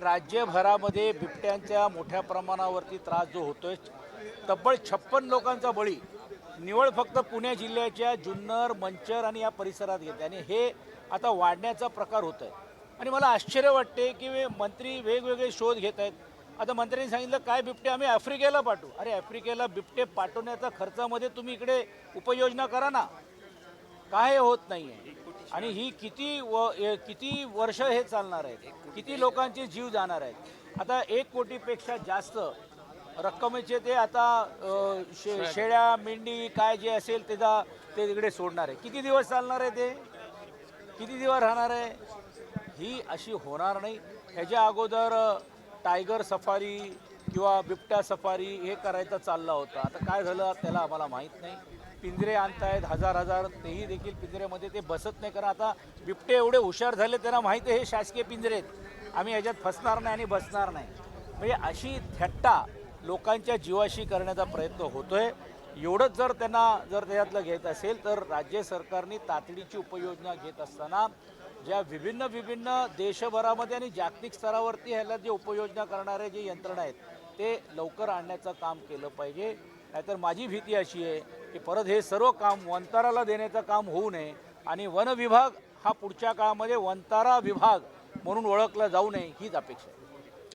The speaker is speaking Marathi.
राज्यभरामध्ये बिबट्यांच्या मोठ्या प्रमाणावरती त्रास जो होतोय, तब्बल 56 लोकांचा बळी निवळ फक्त पुणे जिल्ह्याच्या जुन्नर, मंचर आणि या परिसरात घेते आणि हे आता वाढण्याचा प्रकार होत आहे. आणि मला आश्चर्य वाटते की मंत्री वेगवेगळे शोध घेत आहेत. आता मंत्र्यांनी सांगितलं काय बिबटे आम्ही आफ्रिकेला पाठवू. अरे आफ्रिकेला बिबटे पाठवण्याचा खर्चामध्ये तुम्ही इकडे उपाययोजना करा ना. काय होत नाही आहे. आणि ही किती वर्ष हे चालणार आहे, किती लोकांचे जीव जाणार आहेत. आता 1 कोटीपेक्षा जास्त रक्कमेचे ते आता शेळ्या मेंढी काय जे असेल ते तिकडे सोडणार आहे. किती दिवस चालणार आहे ते, किती दिवस राहणार आहे. ही अशी होणार नाही. ह्याच्या अगोदर टायगर सफारी किंवा बिबट्या सफारी हे करायचं चाललं होतं. आता काय झालं त्याला आम्हाला माहीत नाही. पिंजरे आणतायत हजार तेही देखील पिंजऱ्यामध्ये ते बसत नाही. कारण आता बिबटे एवढे हुशार झाले, त्यांना माहिती आहे हे शासकीय पिंजरे आहेत, आम्ही ह्याच्यात फसणार नाही आणि बसणार नाही. म्हणजे अशी थट्टा लोकांच्या जीवाशी करण्याचा प्रयत्न होतोय. एवढंच जर त्याच्यातलं घेत असेल तर राज्य सरकारने तातडीची उपाययोजना घेत असताना ज्या विभिन्न देशभरामध्ये आणि जागतिक स्तरावरती ह्याला जे उपाययोजना करणारे जे यंत्रणा आहेत ते लवकर आणण्याचं काम केलं पाहिजे. नाहीतर माझी भीती अशी आहे की परत हे सर्व काम वंताराला देण्याचं काम होऊ नये आणि वन विभाग हा पुढच्या काळामध्ये वंतारा विभाग म्हणून ओळखला जाऊ नये हीच अपेक्षा आहे.